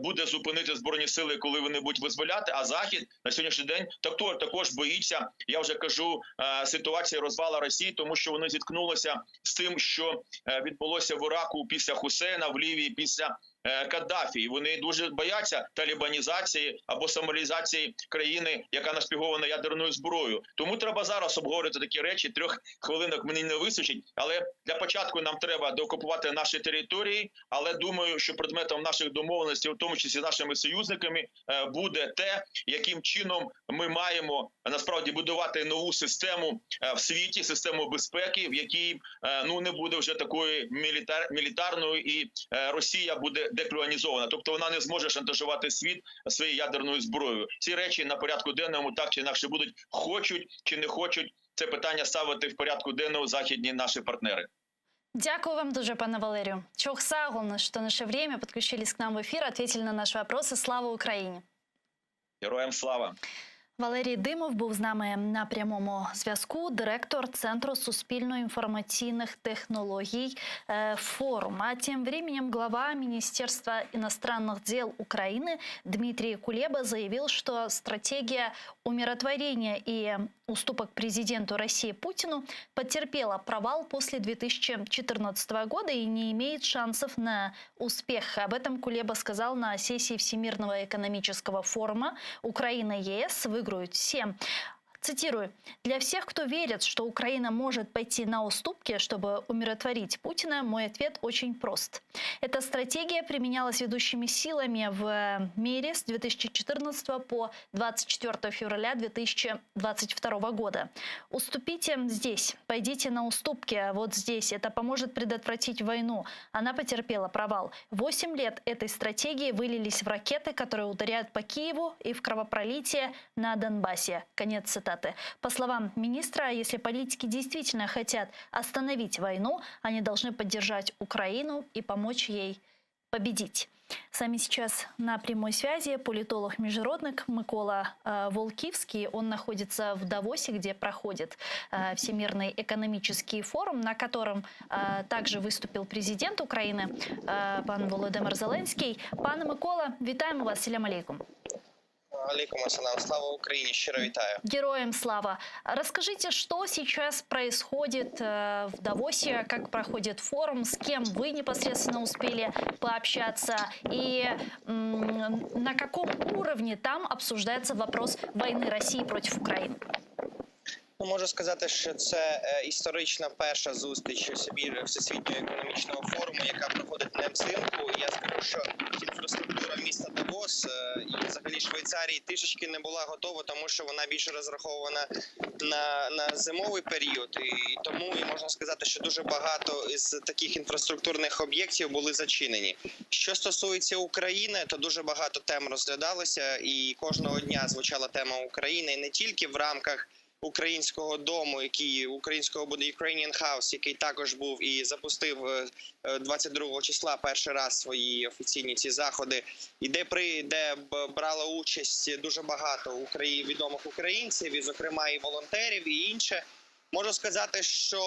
буде зупинити Збройні сили, коли вони будуть визволяти, а Захід на сьогоднішній день також боїться, я вже кажу, ситуації розвала Росії, тому що вони зіткнулися з тим, що відбулося в Іраку після Хусейна, в Лівії після Каддафі. І вони дуже бояться талібанізації або сомалізації країни, яка нашпігована ядерною зброєю. Тому треба зараз обговорити такі речі. 3 хвилинок мені не вистачить. Але для початку нам треба деокупувати наші території. Але думаю, що предметом наших домовленостей, в тому числі з нашими союзниками, буде те, яким чином ми маємо насправді будувати нову систему в світі, систему безпеки, в якій не буде вже такої мілітарною, і Росія буде деклонізована. Тобто вона не зможе шантажувати світ своєю ядерною зброєю. Ці речі на порядку денному так чи інакше будуть, хочуть чи не хочуть це питання ставити в порядку денному західні наші партнери.
Дякую вам дуже, пане Валерію. Чохсагу, что наше время, подключились к нам в эфир, ответили на наши вопросы. Слава Україні!
Героям слава!
Валерій Димов був з нами на прямому зв'язку, директор Центру суспільно-інформаційних технологій «Форум». А тем временем глава Министерства иностранных дел Украины Дмитрий Кулеба заявил, что стратегия умиротворения и уступок президенту России Путину потерпела провал после 2014 года и не имеет шансов на успех. Об этом Кулеба сказал на сессии Всемирного экономического форума. Украина и ЕС выиграют все Цитирую. «Для всех, кто верит, что Украина может пойти на уступки, чтобы умиротворить Путина, мой ответ очень прост. Эта стратегия применялась ведущими силами в мире с 2014 по 24 февраля 2022 года. Уступите здесь, пойдите на уступки вот здесь. Это поможет предотвратить войну. Она потерпела провал. 8 лет этой стратегии вылились в ракеты, которые ударяют по Киеву, и в кровопролитие на Донбассе». Конец цитаты. По словам министра, если политики действительно хотят остановить войну, они должны поддержать Украину и помочь ей победить. С нами сейчас на прямой связи политолог-международник Микола Волківський. Он находится в Давосе, где проходит Всемирный экономический форум, на котором также выступил президент Украины пан Володимир Зеленський. Пане Микола, вітаємо вас. Селям алейкум.
Алейкум ассалам. Слава Украине. Щиро витаю.
Героям слава. Расскажите, что сейчас происходит в Давосе, как проходит форум, с кем вы непосредственно успели пообщаться и на каком уровне там обсуждается вопрос войны России против Украины?
Можу сказати, що це історична перша зустріч Всесвітнього економічного форуму, яка проходить не взимку. Я скажу, що інфраструктура міста Давос і взагалі Швейцарії трішечки не була готова, тому що вона більше розрахована на зимовий період. І тому можна сказати, що дуже багато із таких інфраструктурних об'єктів були зачинені. Що стосується України, то дуже багато тем розглядалося, і кожного дня звучала тема України, і не тільки в рамках Українського дому, українського буде Ukrainian House, який також був і запустив 22 числа перший раз свої офіційні ці заходи, і де брало участь дуже багато відомих українців, і зокрема і волонтерів, і інше. Можу сказати, що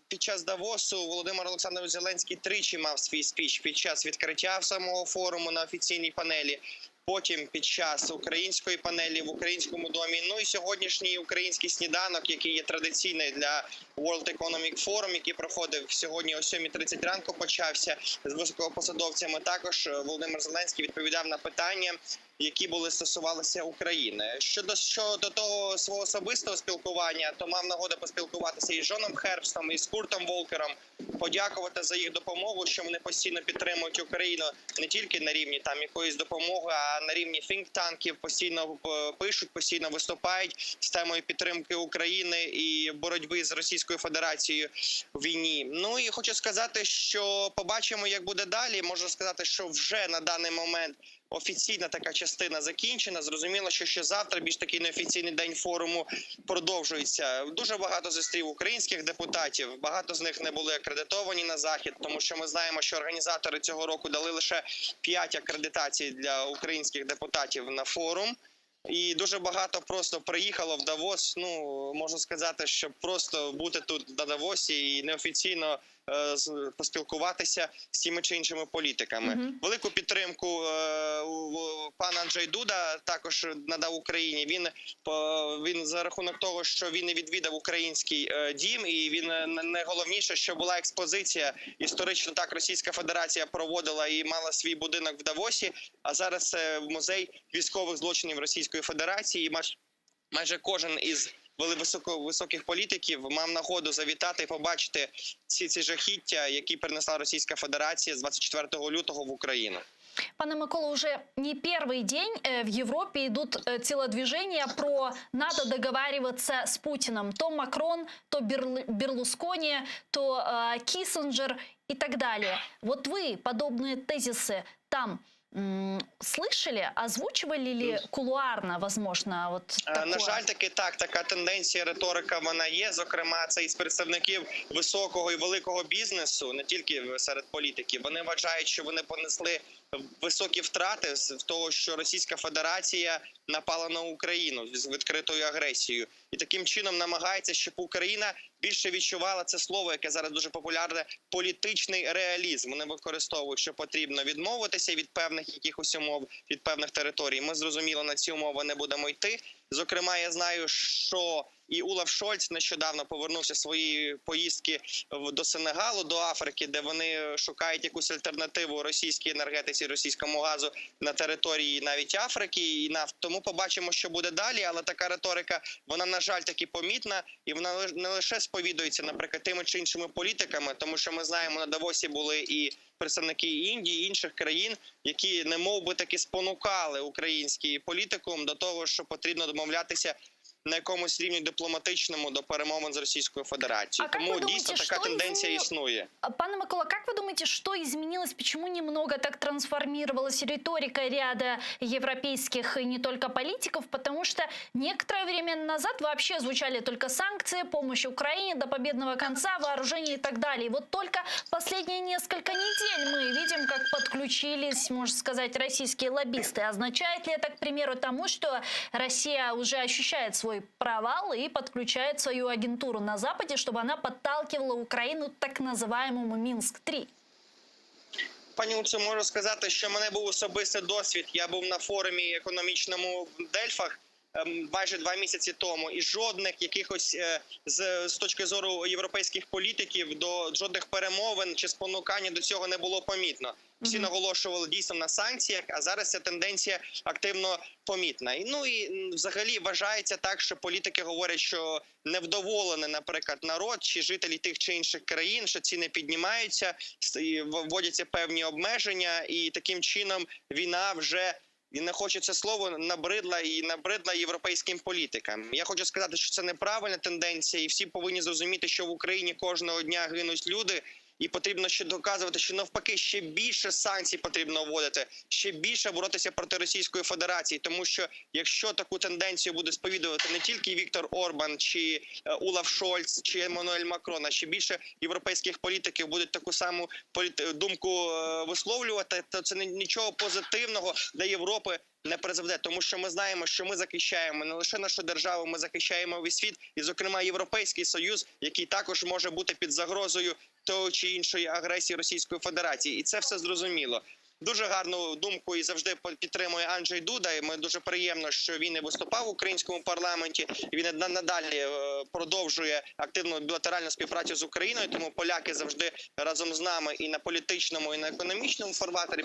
під час Давосу Володимир Олександрович Зеленський тричі мав свій спіч під час відкриття самого форуму на офіційній панелі, потім під час української панелі в Українському домі, ну і сьогоднішній український сніданок, який є традиційний для World Economic Forum, який проходив сьогодні о 7:30 ранку, почався з високопосадовцями. Також Володимир Зеленський відповідав на питання, які стосувалися України. Щодо того свого особистого спілкування, то мав нагоду поспілкуватися із Джоном Хербстом, і з Куртом Волкером, подякувати за їх допомогу, що вони постійно підтримують Україну не тільки на рівні там якоїсь допомоги, а на рівні think-танків, постійно пишуть, постійно виступають з темою підтримки України і боротьби з Російською Федерацією в війні. Ну і хочу сказати, що побачимо, як буде далі. Можу сказати, що вже на даний момент офіційна така частина закінчена. Зрозуміло, що ще завтра більш такий неофіційний день форуму продовжується. Дуже багато зустрів українських депутатів. Багато з них не були акредитовані на захід, тому що ми знаємо, що організатори цього року дали лише 5 акредитацій для українських депутатів на форум. І дуже багато просто приїхало в Давос, можу сказати, щоб просто бути тут на Давосі і неофіційно поспілкуватися з тими чи іншими політиками. Велику підтримку пан Анджей Дуда також надав Україні. Він за рахунок того, що він не відвідав український дім, і він найголовніше, що була експозиція. Історично так Російська Федерація проводила і мала свій будинок в Давосі, а зараз це музей військових злочинів Російської Федерації. І майже кожен із високих політиків мав нагоду завітати і побачити ці жахіття, які принесла Російська Федерація з 24 лютого в Україну.
Пане Микола, уже не первый день в Европе идут телодвижения про надо договариваться с Путиным. То Макрон, то Берлускони, то Киссинджер и так далее. Вот вы подобные тезисы там слышали, озвучивали ли кулуарно, возможно, вот такое?
На жаль, така тенденція, риторика вона є. Зокрема, це із представників високого і великого бізнесу, не тільки серед політиків. Вони вважають, що вони понесли високі втрати з того, що Російська Федерація напала на Україну з відкритою агресією. І таким чином намагається, щоб Україна більше відчувала це слово, яке зараз дуже популярне – політичний реалізм. Вони використовують, що потрібно відмовитися від певних якихось умов, від певних територій. Ми, зрозуміло, на ці умови не будемо йти. Зокрема, я знаю, що і Олаф Шольц нещодавно повернувся з своєї поїздки до Сенегалу, до Африки, де вони шукають якусь альтернативу російській енергетиці, російському газу на території навіть Африки. І тому побачимо, що буде далі. Але така риторика, вона, на жаль, таки помітна. І вона не лише сповідується, наприклад, тими чи іншими політиками, тому що ми знаємо, на Давосі були і представники Індії, і інших країн, які немов би таки спонукали український політикум до того, що потрібно домовлятися на якомусь рівні дипломатичному до перемовин з Російською Федерацією. Тому дійсно така тенденція існує.
Пане Микола, как вы думаете, что изменилось, почему немного так трансформировалась риторика ряда европейских и не только политиков? Потому что некоторое время назад вообще звучали только санкции, помощь Украине до победного конца, вооружение и так далее. И вот только последние несколько недель мы видим, как подключились, можно сказать, российские лоббисты. Означает ли это, к примеру, тому, что Россия уже ощущает свой провал и подключает свою агентуру на Западе, чтобы она подталкивала Украину к так называемому Минск-3?
Пані Луцо, можу сказати, що в мене був особистий досвід. Я був на форумі економічному в Дельфах майже 2 місяці тому, і жодних якихось з точки зору європейських політиків до жодних перемовин чи спонукання до цього не було помітно. Всі наголошували дійсно на санкціях, а зараз ця тенденція активно помітна. І взагалі вважається так, що політики говорять, що невдоволений, наприклад, народ чи жителі тих чи інших країн, що ціни піднімаються, вводяться певні обмеження, і таким чином війна вже, і не хочу це слово, набридла європейським політикам. Я хочу сказати, що це неправильна тенденція, і всі повинні зрозуміти, що в Україні кожного дня гинуть люди, і потрібно ще доказувати, що навпаки ще більше санкцій потрібно вводити, ще більше боротися проти Російської Федерації, тому що якщо таку тенденцію буде сповідувати не тільки Віктор Орбан, чи Олаф Шольц, чи Еммануель Макрон, а ще більше європейських політиків будуть таку саму думку висловлювати, то це нічого позитивного для Європи не призведе, тому що ми знаємо, що ми захищаємо не лише нашу державу, ми захищаємо весь світ, і, зокрема, Європейський Союз, який також може бути під загрозою того чи іншої агресії Російської Федерації. І це все зрозуміло. Дуже гарну думку і завжди підтримує Анджей Дуда. І ми дуже приємно, що він і виступав в українському парламенті. І він надалі продовжує активну білатеральну співпрацю з Україною. Тому поляки завжди разом з нами і на політичному, і на економічному форматорі.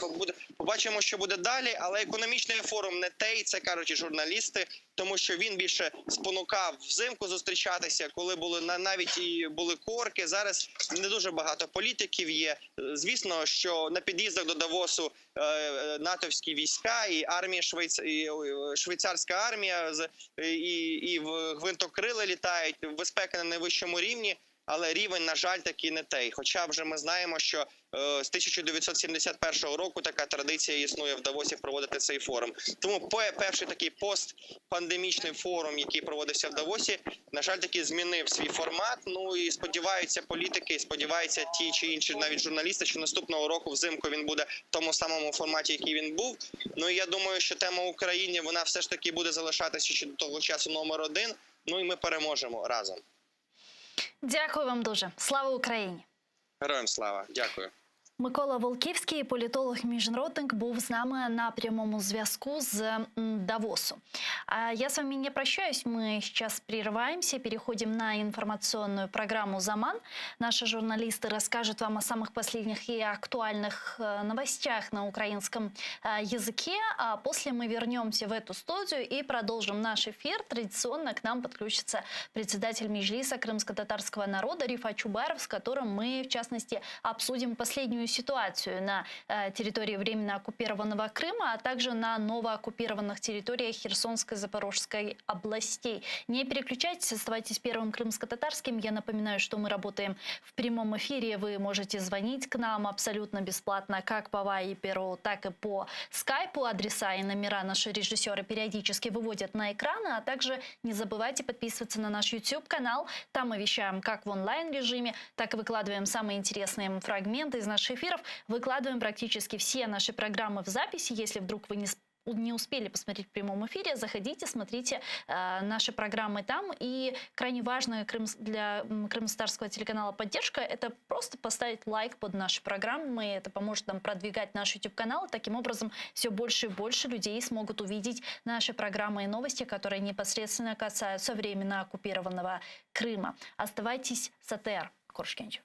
Побачимо, що буде далі. Але економічний форум не те, і це кажуть і журналісти, тому що він більше спонукав взимку зустрічатися, коли були навіть і були корки. Зараз не дуже багато політиків є. Звісно, що на під'їздах до Давосу натовські війська і армія швейцарська армія і гвинтокрили літають, безпека на найвищому рівні, але рівень, на жаль, таки не той. Хоча вже ми знаємо, що з 1971 року така традиція існує в Давосі проводити цей форум. Тому перший такий постпандемічний форум, який проводився в Давосі, на жаль, таки змінив свій формат. Ну і сподіваються політики, сподіваються ті чи інші навіть журналісти, що наступного року взимку він буде в тому самому форматі, який він був. Ну і я думаю, що тема України, вона все ж таки буде залишатися ще до того часу номер 1. Ну і ми переможемо разом.
Дякую вам дуже. Слава Україні!
Героям слава! Дякую.
Микола Волківський, політолог-міжнародник, був з нами на прямому зв'язку з Давосу. Я с вами не прощаюсь, мы сейчас прерываемся, переходим на информационную программу «Заман». Наши журналисты расскажут вам о самых последних и актуальных новостях на украинском языке, а после мы вернемся в эту студию и продолжим наш эфир. Традиционно к нам подключится председатель Меджлиса крымско-татарского народа Рифат Чубаров, с которым мы, в частности, обсудим последнюю ситуацию на территории временно оккупированного Крыма, а также на новооккупированных территориях Херсонской, Запорожской областей. Не переключайтесь, оставайтесь первым крымско-татарским. Я напоминаю, что мы работаем в прямом эфире. Вы можете звонить к нам абсолютно бесплатно, как по Вайберу, так и по скайпу. Адреса и номера наши режиссеры периодически выводят на экраны, а также не забывайте подписываться на наш YouTube-канал. Там мы вещаем как в онлайн-режиме, так и выкладываем самые интересные фрагменты из наших эфиров. Выкладываем практически все наши программы в записи. Если вдруг вы не не успели посмотреть в прямом эфире, заходите, смотрите наши программы там. И крайне важная для крымстарского телеканала поддержка – это просто поставить лайк под наши программы. Это поможет нам продвигать наш YouTube-канал. Таким образом, все больше и больше людей смогут увидеть наши программы и новости, которые непосредственно касаются временно оккупированного Крыма. Оставайтесь с АТР. Коршкевич.